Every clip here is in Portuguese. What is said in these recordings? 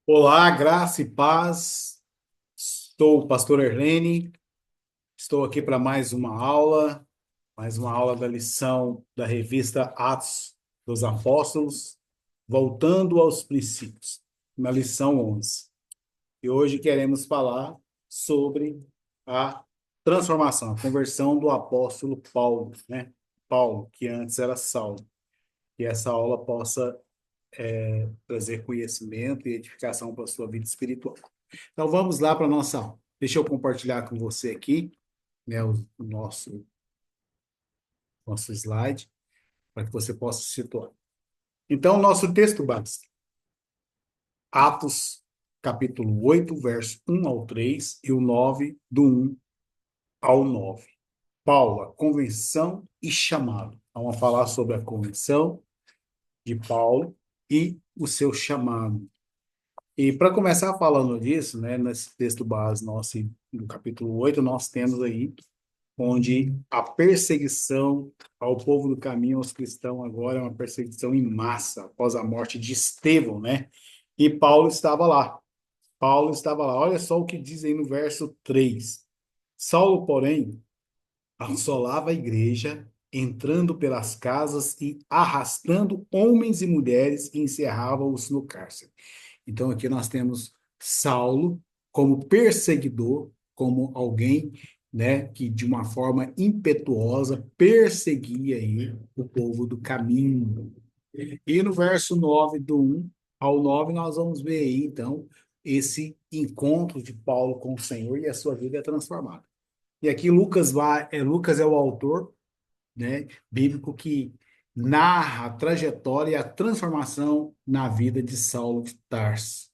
Olá, graça e paz. Sou o pastor Erlene. Estou aqui para mais uma aula da lição da revista Atos dos Apóstolos, voltando aos princípios, na lição 11. E hoje queremos falar sobre a transformação, a conversão do apóstolo Paulo, né? Paulo, que antes era Saulo. Que essa aula possa trazer conhecimento e edificação para a sua vida espiritual. Então vamos lá para a nossa aula. Deixa eu compartilhar com você aqui, né, o nosso slide, para que você possa se situar. Então, nosso texto base, Atos, capítulo 8, verso 1 ao 3 e o 9, do 1 ao 9. Paulo, a convenção e chamado. Vamos falar sobre a convenção de Paulo e o seu chamado. E para começar falando disso, né, nesse texto base nosso, no capítulo 8, nós temos aí onde a perseguição ao povo do caminho, aos cristãos, agora é uma perseguição em massa, após a morte de Estevão, né? E Paulo estava lá. Paulo estava lá. Olha só o que diz aí no verso 3. Saulo, porém, assolava a igreja, entrando pelas casas e arrastando homens e mulheres e encerrava-os no cárcere. Então, aqui nós temos Saulo como perseguidor, como alguém, né, que de uma forma impetuosa perseguia aí o povo do caminho. E no verso 9 do 1 ao 9 nós vamos ver aí, então, esse encontro de Paulo com o Senhor e a sua vida é transformada. E aqui Lucas é o autor, né, bíblico que narra a trajetória e a transformação na vida de Saulo de Tarso.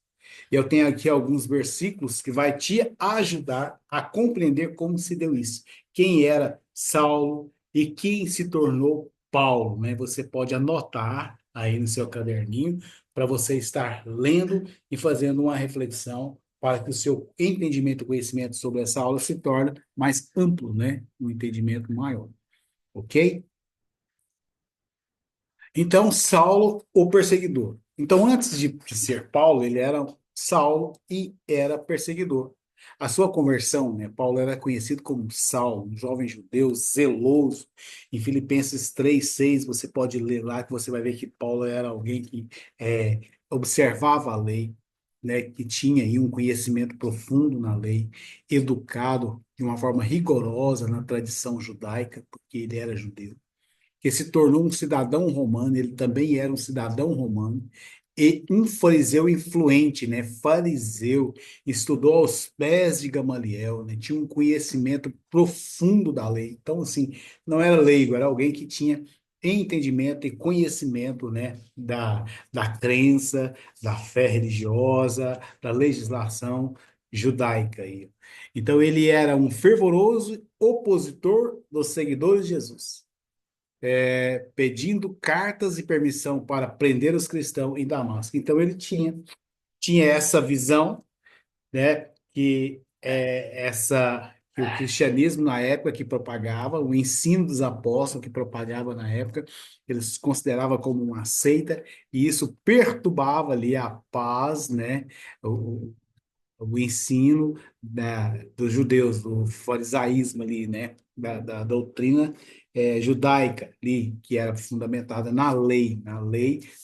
Eu tenho aqui alguns versículos que vai te ajudar a compreender como se deu isso. Quem era Saulo e quem se tornou Paulo, né? Você pode anotar aí no seu caderninho para você estar lendo e fazendo uma reflexão para que o seu entendimento e conhecimento sobre essa aula se torne mais amplo, né? Um entendimento maior, ok? Então, Saulo, o perseguidor. Então, antes de ser Paulo, ele era Saulo e era perseguidor. A sua conversão, né? Paulo era conhecido como Saulo, um jovem judeu zeloso. Em Filipenses 3:6 você pode ler lá que você vai ver que Paulo era alguém que observava a lei, né? Que tinha aí um conhecimento profundo na lei, educado de uma forma rigorosa na tradição judaica, porque ele era judeu, que se tornou um cidadão romano, ele também era um cidadão romano, e um fariseu influente, né? Fariseu, estudou aos pés de Gamaliel, né? Tinha um conhecimento profundo da lei. Então, assim, não era leigo, era alguém que tinha entendimento e conhecimento, né? Da crença, da fé religiosa, da legislação judaica aí. Então, ele era um fervoroso opositor dos seguidores de Jesus, pedindo cartas e permissão para prender os cristãos em Damasco. Então ele tinha essa visão, né, que o cristianismo na época que propagava, o ensino dos apóstolos que propagava na época, eles consideravam como uma seita, e isso perturbava ali a paz, né, o, o ensino dos judeus, do farisaísmo ali, né, da doutrina judaica ali, que era fundamentada na lei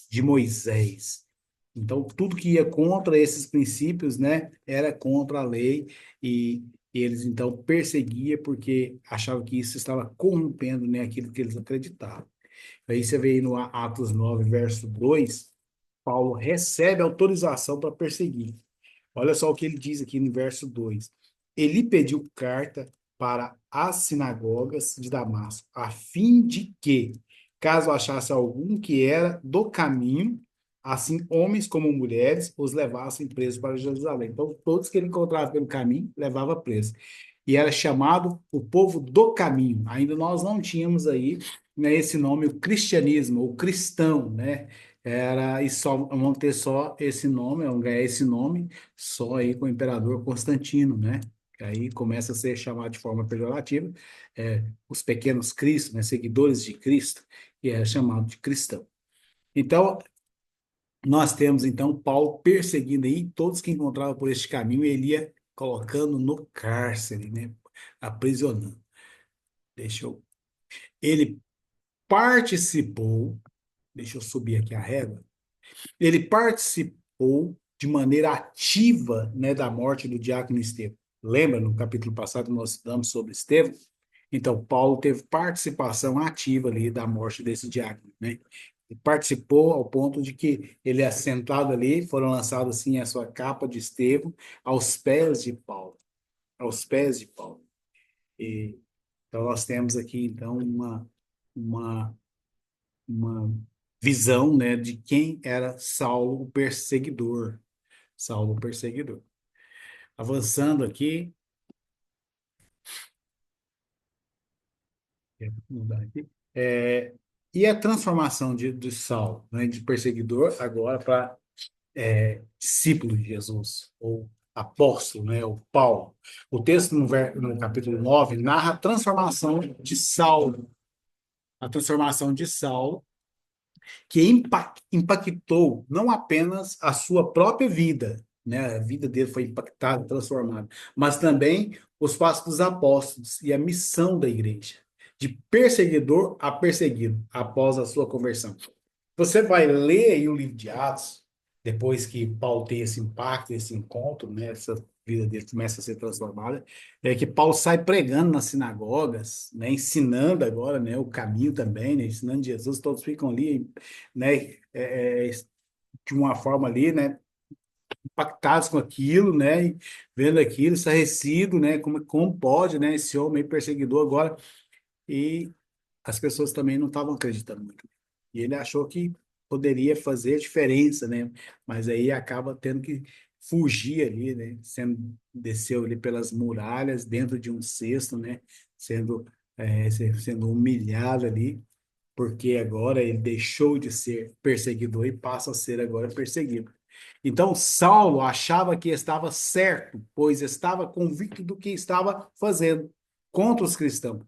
de Moisés. Então, tudo que ia contra esses princípios, né, era contra a lei, e eles então perseguiam porque achavam que isso estava corrompendo, né, aquilo que eles acreditavam. Aí você vê aí no Atos 9 verso 2, Paulo recebe autorização para perseguir. Olha só o que ele diz aqui no verso 2. Ele pediu carta para as sinagogas de Damasco, a fim de que, caso achasse algum que era do caminho, assim homens como mulheres, os levassem presos para Jerusalém. Então, todos que ele encontrava pelo caminho, levava preso. E era chamado o povo do caminho. Ainda nós não tínhamos aí, né, esse nome, o cristianismo, o cristão, né? Era, e só vão ter só esse nome, vão ganhar esse nome só aí com o imperador Constantino, né? Que aí começa a ser chamado de forma pejorativa, os pequenos cristos, né? Seguidores de Cristo, que é chamado de cristão. Então, nós temos então Paulo perseguindo aí todos que encontravam por este caminho, ele ia colocando no cárcere, né? Aprisionando. Deixa eu. Ele participou, deixa eu subir aqui a régua. Ele participou de maneira ativa, né, da morte do diácono Estevão. Lembra no capítulo passado nós estudamos sobre Estevão? Então, Paulo teve participação ativa ali da morte desse diácono, né? Ele participou ao ponto de que ele é sentado ali, foram lançados assim a sua capa de Estevão aos pés de Paulo, aos pés de Paulo. E, então nós temos aqui então uma uma visão, né, de quem era Saulo o perseguidor. Saulo o perseguidor. Avançando aqui, mudar aqui, é, e a transformação de Saulo, né, de perseguidor, agora para discípulo de Jesus, ou apóstolo, né, ou Paulo. O texto no capítulo 9 narra a transformação de Saulo, a transformação de Saulo que impactou não apenas a sua própria vida, né? A vida dele foi impactada, transformada, mas também os passos dos apóstolos e a missão da igreja, de perseguidor a perseguido, após a sua conversão. Você vai ler aí o livro de Atos, depois que Paulo tem esse impacto, esse encontro, né, essa vida dele começa a ser transformada, é que Paulo sai pregando nas sinagogas, né, ensinando agora, né, o caminho também, né, ensinando Jesus, todos ficam ali, né, de uma forma ali, né, impactados com aquilo, né, e vendo aquilo, estarrecido, né, como pode, né, esse homem perseguidor agora, e as pessoas também não estavam acreditando muito. E ele achou que poderia fazer diferença, né? Mas aí acaba tendo que fugir ali, né? Desceu ali pelas muralhas, dentro de um cesto, né? Sendo, sendo humilhado ali, porque agora ele deixou de ser perseguidor e passa a ser agora perseguido. Então, Saulo achava que estava certo, pois estava convicto do que estava fazendo contra os cristãos.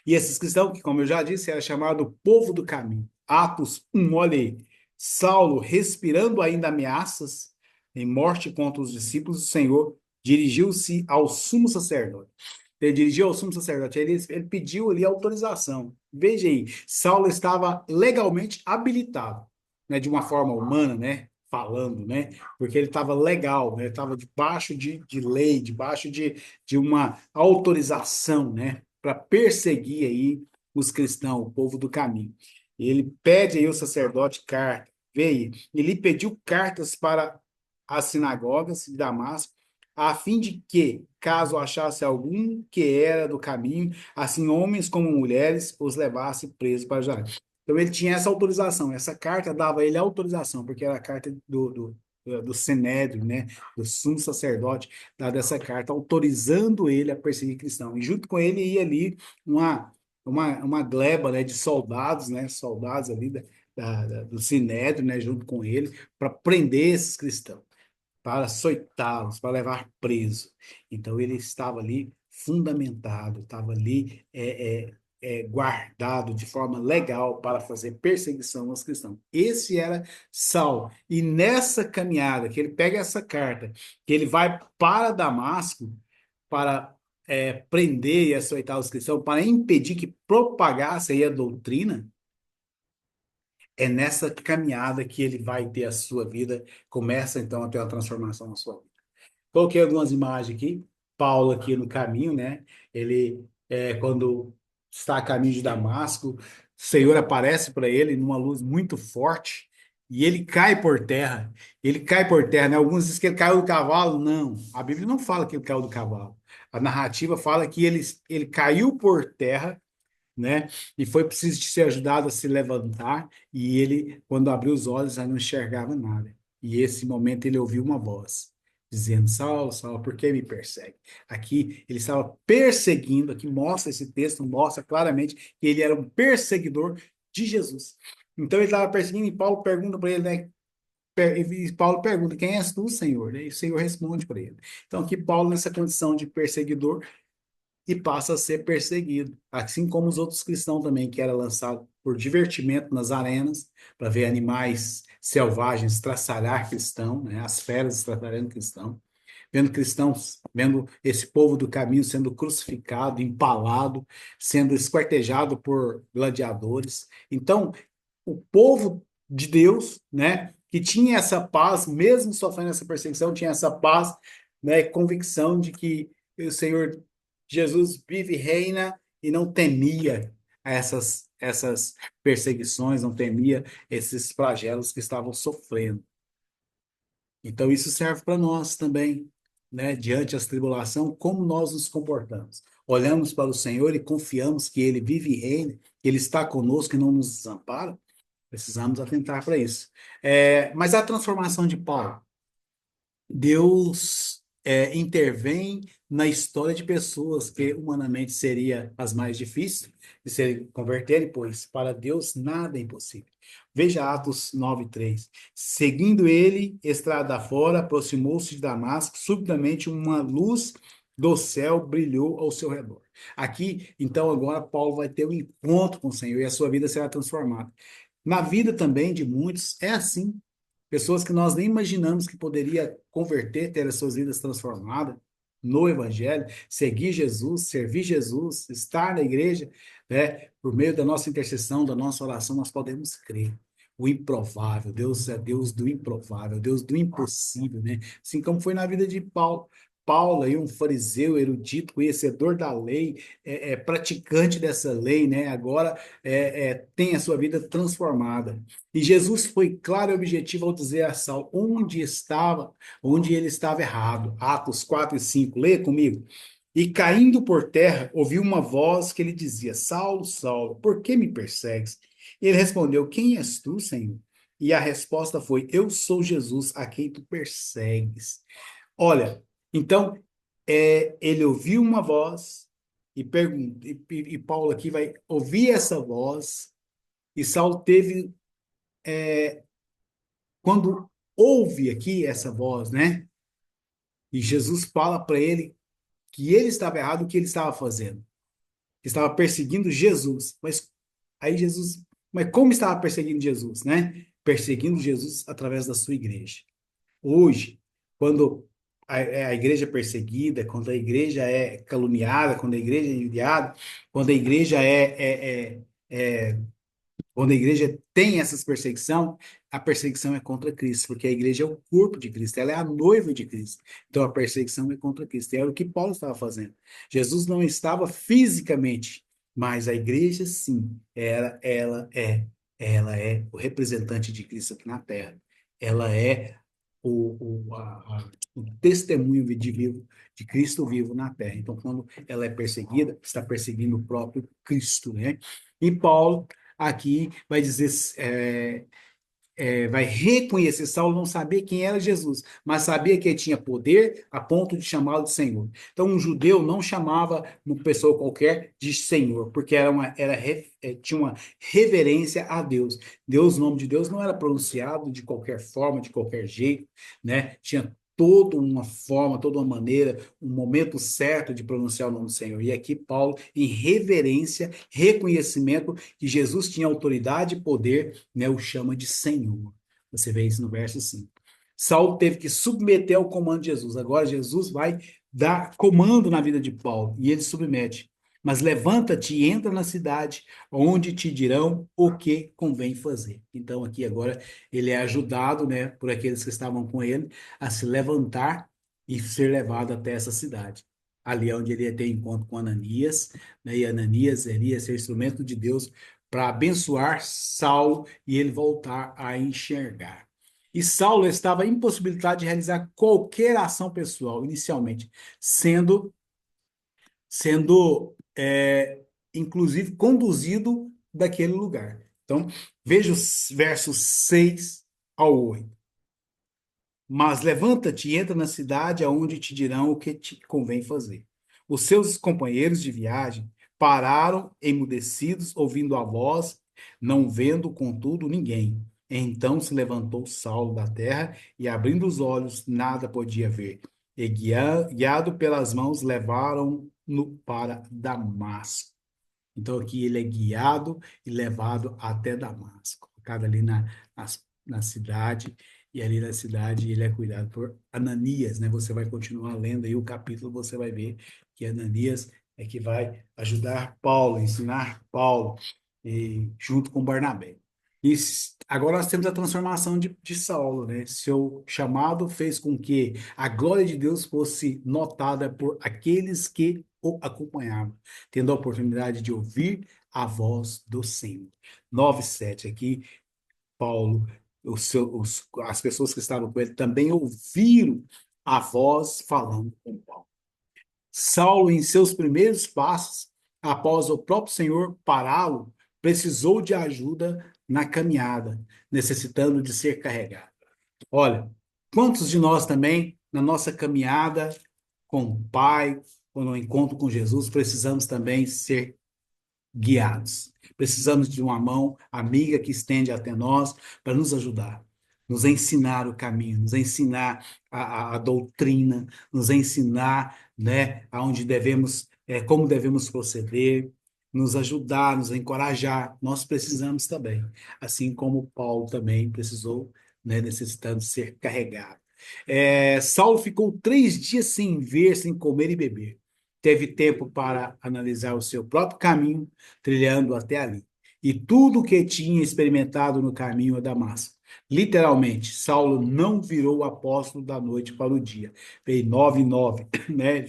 E esses cristãos, que, como eu já disse, era chamado povo do caminho. Atos 1, olha aí. Saulo, respirando ainda ameaças em morte contra os discípulos do Senhor, dirigiu-se ao sumo sacerdote. Ele dirigiu ao sumo sacerdote, ele pediu ali autorização. Veja aí, Saulo estava legalmente habilitado, né, de uma forma humana, né, falando, né, porque ele estava legal, né, estava debaixo de lei, debaixo de uma autorização, né, para perseguir aí os cristãos, o povo do caminho. Ele pede aí o sacerdote carta, veio, ele pediu cartas para as sinagogas de Damasco, a fim de que, caso achasse algum que era do caminho, assim homens como mulheres, os levasse presos para Jerusalém. Então ele tinha essa autorização, essa carta dava a ele autorização, porque era a carta do Sinédrio, né, do sumo sacerdote, dada essa carta autorizando ele a perseguir cristãos. E junto com ele ia ali uma, uma gleba, né, de soldados, né, soldados ali do Sinédrio, né, junto com ele, para prender esses cristãos, para açoitá-los, para levar preso. Então ele estava ali fundamentado, estava ali guardado de forma legal para fazer perseguição aos cristãos. Esse era Saulo. E nessa caminhada, que ele pega essa carta, que ele vai para Damasco para prender e açoitar os cristãos, para impedir que propagasse aí a doutrina, é nessa caminhada que ele vai ter a sua vida, começa então a ter uma transformação na sua vida. Coloquei algumas imagens aqui. Paulo aqui no caminho, né? Ele, quando está a caminho de Damasco, o Senhor aparece para ele numa luz muito forte e ele cai por terra. Ele cai por terra, né? Alguns dizem que ele caiu do cavalo. Não, a Bíblia não fala que ele caiu do cavalo. A narrativa fala que ele caiu por terra, né? E foi preciso de ser ajudado a se levantar, e ele, quando abriu os olhos, já não enxergava nada. E esse momento ele ouviu uma voz dizendo: Saulo, Saulo, por que me persegue? Aqui ele estava perseguindo, aqui mostra esse texto, mostra claramente que ele era um perseguidor de Jesus. Então ele estava perseguindo, e Paulo pergunta para ele, né? E Paulo pergunta: quem és tu, Senhor? E o Senhor responde para ele. Então aqui Paulo, nessa condição de perseguidor, e passa a ser perseguido, assim como os outros cristãos também, que era lançado por divertimento nas arenas, para ver animais selvagens estraçalhar cristão, né? As feras estraçalhando cristão, vendo cristãos, vendo esse povo do caminho sendo crucificado, empalado, sendo esquartejado por gladiadores. Então, o povo de Deus, né, que tinha essa paz, mesmo sofrendo essa perseguição, tinha essa paz, né, convicção de que o Senhor Jesus vive e reina e não temia essas perseguições, não temia esses flagelos que estavam sofrendo. Então, isso serve para nós também, né? Diante das tribulação, como nós nos comportamos. Olhamos para o Senhor e confiamos que Ele vive e reina, que Ele está conosco e não nos desampara. Precisamos atentar para isso. Mas a transformação de Paulo, Deus intervém na história de pessoas que humanamente seria as mais difíceis de se converterem, pois para Deus nada é impossível. Veja Atos 9:3. Seguindo ele, estrada fora, aproximou-se de Damasco, subitamente uma luz do céu brilhou ao seu redor. Aqui, então, agora Paulo vai ter um encontro com o Senhor e a sua vida será transformada. Na vida também de muitos é assim. Pessoas que nós nem imaginamos que poderia converter, ter as suas vidas transformadas no Evangelho, seguir Jesus, servir Jesus, estar na igreja, né? Por meio da nossa intercessão, da nossa oração, nós podemos crer. O improvável, Deus é Deus do improvável, Deus do impossível, né? Assim como foi na vida de Paulo. Paulo, aí, um fariseu erudito, conhecedor da lei, praticante dessa lei, né? Agora tem a sua vida transformada. E Jesus foi claro e objetivo ao dizer a Saulo onde ele estava errado. Atos 4:5. Leia comigo. E caindo por terra, ouviu uma voz que lhe dizia: Saulo, Saulo, por que me persegues? E ele respondeu: Quem és tu, Senhor? E a resposta foi: Eu sou Jesus, a quem tu persegues. Olha, então, ele ouviu uma voz e pergunta, e Paulo aqui vai ouvir essa voz, e Saulo teve, quando ouve aqui essa voz, né? E Jesus fala para ele que ele estava errado, o que ele estava fazendo, que estava perseguindo Jesus. Mas aí Jesus, mas como estava perseguindo Jesus, né? Perseguindo Jesus através da sua igreja. Hoje, quando a igreja é perseguida, quando a igreja é caluniada, quando a igreja é enviada, quando a igreja quando a igreja tem essas perseguição, a perseguição é contra Cristo, porque a igreja é o corpo de Cristo, ela é a noiva de Cristo. Então a perseguição é contra Cristo. E era o que Paulo estava fazendo. Jesus não estava fisicamente, mas a igreja sim, ela é o representante de Cristo aqui na terra. Ela é o testemunho de Cristo vivo na terra. Então, quando ela é perseguida, está perseguindo o próprio Cristo, né? E Paulo aqui vai dizer, vai reconhecer, Saulo não sabia quem era Jesus, mas sabia que ele tinha poder a ponto de chamá-lo de Senhor. Então, um judeu não chamava uma pessoa qualquer de Senhor, porque tinha uma reverência a Deus. Deus, o nome de Deus não era pronunciado de qualquer forma, de qualquer jeito, né? Tinha toda uma forma, toda uma maneira, um momento certo de pronunciar o nome do Senhor. E aqui Paulo, em reverência, reconhecimento que Jesus tinha autoridade e poder, né, o chama de Senhor. Você vê isso no verso 5. Saulo teve que submeter ao comando de Jesus. Agora Jesus vai dar comando na vida de Paulo e ele submete. Mas levanta-te e entra na cidade, onde te dirão o que convém fazer. Então, aqui agora, ele é ajudado, né, por aqueles que estavam com ele, a se levantar e ser levado até essa cidade. Ali é onde ele ia ter encontro com Ananias, né, e Ananias iria ser instrumento de Deus para abençoar Saulo e ele voltar a enxergar. E Saulo estava impossibilitado de realizar qualquer ação pessoal, inicialmente, sendo inclusive conduzido daquele lugar. Então, veja os versos 6 ao 8. Mas levanta-te e entra na cidade aonde te dirão o que te convém fazer. Os seus companheiros de viagem pararam emudecidos, ouvindo a voz, não vendo, contudo, ninguém. Então se levantou Saulo da terra e, abrindo os olhos, nada podia ver. E guiado pelas mãos, levaram-no para Damasco. Então, aqui ele é guiado e levado até Damasco, colocado ali na cidade, e ali na cidade ele é cuidado por Ananias, né? Você vai continuar lendo aí o capítulo, você vai ver que Ananias é que vai ajudar Paulo, ensinar Paulo, e, junto com Barnabé. Agora nós temos a transformação de Saulo, né? Seu chamado fez com que a glória de Deus fosse notada por aqueles que o acompanhavam, tendo a oportunidade de ouvir a voz do Senhor. 9:7 aqui, Paulo, as pessoas que estavam com ele também ouviram a voz falando com Paulo. Saulo, em seus primeiros passos, após o próprio Senhor pará-lo, precisou de ajuda na caminhada, necessitando de ser carregado. Olha, quantos de nós também, na nossa caminhada com o Pai, ou no encontro com Jesus, precisamos também ser guiados. Precisamos de uma mão amiga que estende até nós para nos ajudar, nos ensinar o caminho, nos ensinar a doutrina, nos ensinar, né, aonde devemos, como devemos proceder, nos ajudar, nos encorajar. Nós precisamos também, assim como Paulo também precisou, né, necessitando ser carregado. Saulo ficou 3 dias sem ver, sem comer e beber. Teve tempo para analisar o seu próprio caminho, trilhando até ali. E tudo o que tinha experimentado no caminho a Damasco. Literalmente, Saulo não virou o apóstolo da noite para o dia. Veio 9:9, né?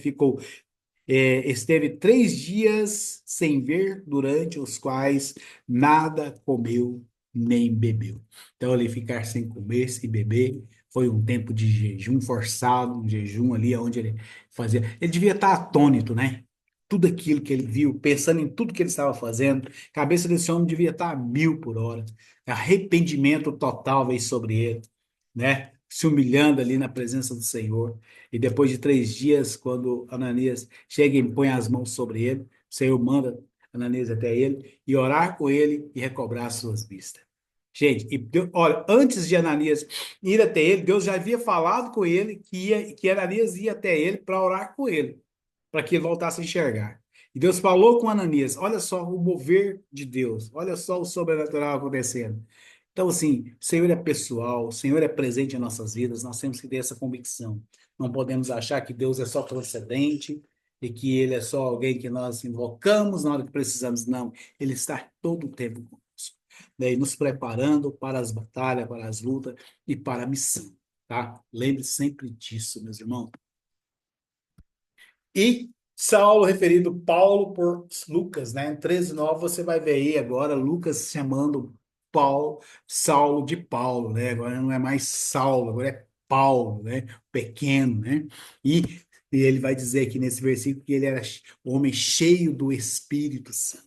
Esteve 3 dias sem ver, durante os quais nada comeu nem bebeu. Então, ele ficar sem comer, sem beber, foi um tempo de jejum forçado, um jejum ali onde ele fazia. Ele devia estar atônito, né? Tudo aquilo que ele viu, pensando em tudo que ele estava fazendo, a cabeça desse homem devia estar a 1.000 por hora. Arrependimento total veio sobre ele, né? Se humilhando ali na presença do Senhor. E depois de 3 dias, quando Ananias chega e põe as mãos sobre ele, o Senhor manda Ananias até ele e orar com ele e recobrar as suas vistas. Gente, e Deus, olha, antes de Ananias ir até ele, Deus já havia falado com ele que Ananias ia até ele para orar com ele, para que ele voltasse a enxergar. E Deus falou com Ananias, olha só o mover de Deus, olha só o sobrenatural acontecendo. Então, assim, o Senhor é pessoal, o Senhor é presente em nossas vidas, nós temos que ter essa convicção. Não podemos achar que Deus é só transcendente e que Ele é só alguém que nós invocamos na hora que precisamos. Não, Ele está todo o tempo conosco, né? E nos preparando para as batalhas, para as lutas e para a missão, tá? Lembre sempre disso, meus irmãos. E Saulo, referido Paulo por Lucas, né? Em 13:9 você vai ver aí agora Lucas chamando Paulo, Saulo de Paulo, né? Agora não é mais Saulo, agora é Paulo, né? Pequeno, né? E, e ele vai dizer aqui nesse versículo que ele era homem cheio do Espírito Santo.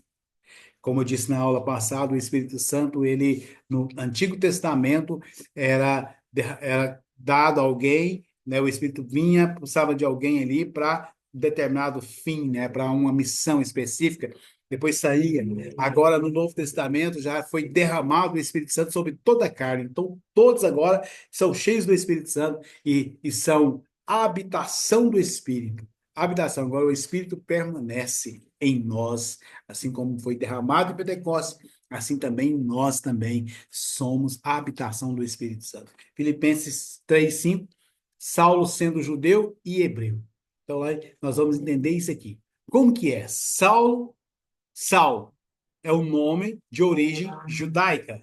Como eu disse na aula passada, o Espírito Santo, ele no Antigo Testamento era dado a alguém, né? O Espírito vinha, precisava de alguém ali para determinado fim, né? Para uma missão específica. Depois saía. Agora, no Novo Testamento, já foi derramado o Espírito Santo sobre toda a carne. Então, todos agora são cheios do Espírito Santo e são a habitação do Espírito. Habitação. Agora, o Espírito permanece em nós, assim como foi derramado em Pentecostes, assim também nós também somos a habitação do Espírito Santo. Filipenses 3:5, Saulo sendo judeu e hebreu. Então, nós vamos entender isso aqui. Como que é? Saulo é o nome de origem judaica.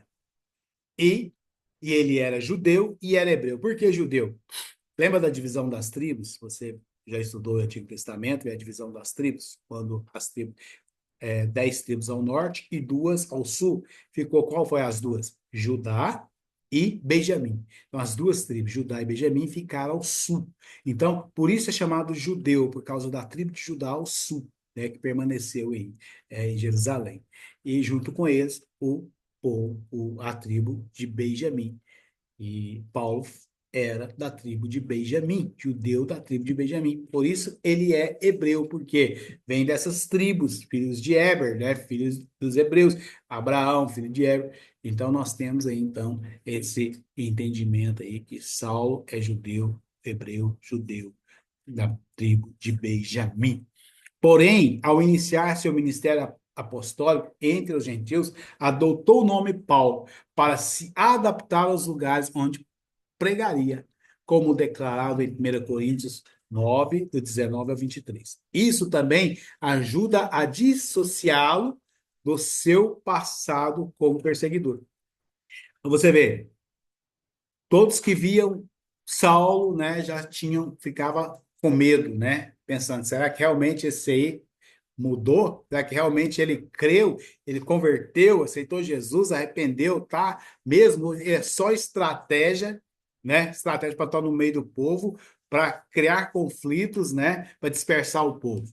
E, e ele era judeu e era hebreu. Por que judeu? Lembra da divisão das tribos? Você já estudou o Antigo Testamento, é a divisão das tribos, quando as tribos 10 tribos ao norte e 2 ao sul. Qual foi as duas? Judá e Benjamim. Então, as duas tribos, Judá e Benjamim, ficaram ao sul. Então, por isso é chamado judeu, por causa da tribo de Judá ao sul, né, que permaneceu em Jerusalém. E junto com eles, a tribo de Benjamim. E Paulo era da tribo de Benjamim, judeu da tribo de Benjamim. Por isso ele é hebreu, porque vem dessas tribos, filhos de Heber, né? Filhos dos hebreus, Abraão, filho de Heber. Então nós temos aí então esse entendimento aí que Saulo é judeu, hebreu, judeu da tribo de Benjamim. Porém, ao iniciar seu ministério apostólico entre os gentios, adotou o nome Paulo para se adaptar aos lugares onde pregaria, como declarado em 1 Coríntios 9 do 19 ao 23. Isso também ajuda a dissociá-lo do seu passado como perseguidor. Então você vê, todos que viam Saulo, né, já ficava com medo, né, pensando, será que realmente esse aí mudou? Será que realmente ele creu, ele converteu, aceitou Jesus, arrependeu, tá? Mesmo é só estratégia, né? Estratégia para estar no meio do povo, para criar conflitos, né? Para dispersar o povo.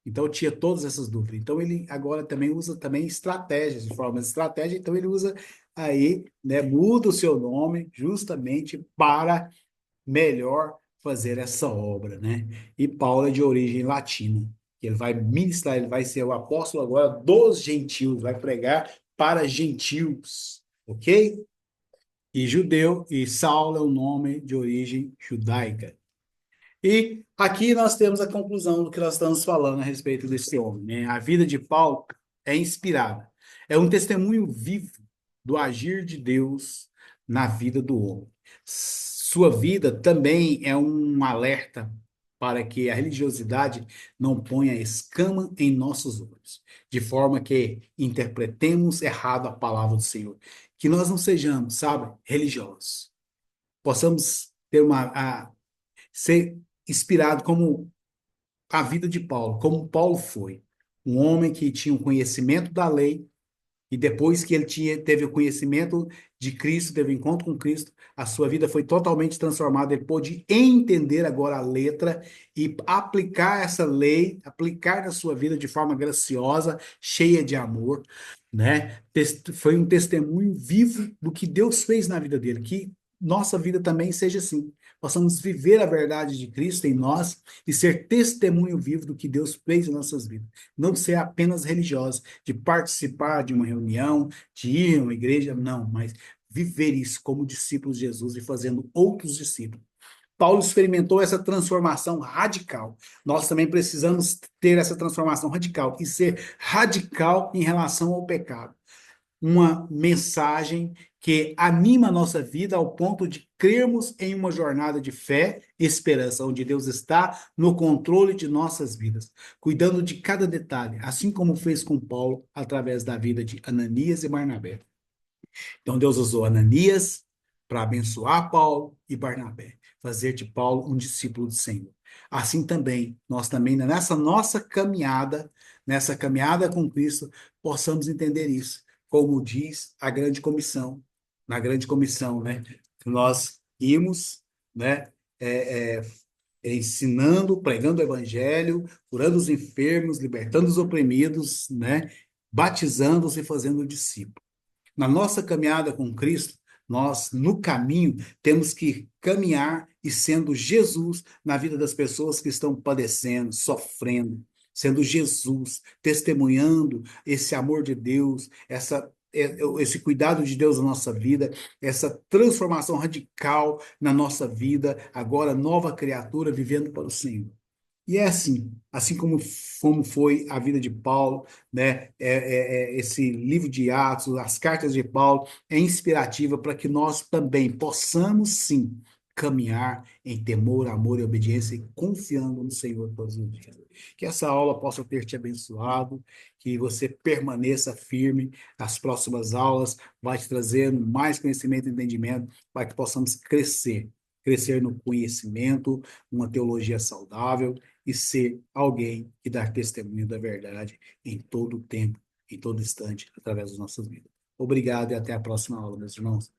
Então tinha todas essas dúvidas. Então ele agora também usa também estratégias, de forma de estratégia, então ele usa aí, né, muda o seu nome justamente para melhor fazer essa obra, né? E Paulo é de origem latina. Ele vai ministrar, ele vai ser o apóstolo agora dos gentios, vai pregar para gentios, ok? E judeu, e Saulo é um nome de origem judaica. E aqui nós temos a conclusão do que nós estamos falando a respeito desse homem, né? A vida de Paulo é inspirada. É um testemunho vivo do agir de Deus na vida do homem. Sua vida também é um alerta para que a religiosidade não ponha escama em nossos olhos, de forma que interpretemos errado a palavra do Senhor. Que nós não sejamos, sabe, religiosos. Possamos ter ser inspirado como a vida de Paulo, como Paulo foi. Um homem que tinha um conhecimento da lei, e depois que ele teve o conhecimento de Cristo, teve o encontro com Cristo, a sua vida foi totalmente transformada. Ele pôde entender agora a letra e aplicar essa lei, aplicar na sua vida de forma graciosa, cheia de amor, né? Foi um testemunho vivo do que Deus fez na vida dele, que nossa vida também seja assim. Possamos viver a verdade de Cristo em nós e ser testemunho vivo do que Deus fez em nossas vidas. Não ser apenas religiosos, de participar de uma reunião, de ir a uma igreja, não, mas viver isso como discípulos de Jesus e fazendo outros discípulos. Paulo experimentou essa transformação radical. Nós também precisamos ter essa transformação radical e ser radical em relação ao pecado. Uma mensagem que anima a nossa vida ao ponto de crermos em uma jornada de fé e esperança, onde Deus está no controle de nossas vidas, cuidando de cada detalhe, assim como fez com Paulo através da vida de Ananias e Barnabé. Então Deus usou Ananias para abençoar Paulo e Barnabé, fazer de Paulo um discípulo do Senhor. Assim também, nós também, nessa nossa caminhada, nessa caminhada com Cristo, possamos entender isso, como diz a grande comissão, na grande comissão, né? Nós irmos, né? É, é, ensinando, pregando o evangelho, curando os enfermos, libertando os oprimidos, né? Batizando-os e fazendo discípulos. Na nossa caminhada com Cristo, nós, no caminho, temos que caminhar e sendo Jesus na vida das pessoas que estão padecendo, sofrendo, sendo Jesus, testemunhando esse amor de Deus, esse cuidado de Deus na nossa vida, essa transformação radical na nossa vida, agora nova criatura vivendo para o Senhor. E é assim como foi a vida de Paulo, né? Esse livro de Atos, as cartas de Paulo, é inspirativa para que nós também possamos, sim, caminhar em temor, amor e obediência e confiando no Senhor todos os dias. Que essa aula possa ter te abençoado, que você permaneça firme. As próximas aulas vai te trazer mais conhecimento e entendimento para que possamos crescer no conhecimento, uma teologia saudável e ser alguém que dá testemunho da verdade em todo o tempo, em todo instante, através das nossas vidas. Obrigado e até a próxima aula, meus irmãos.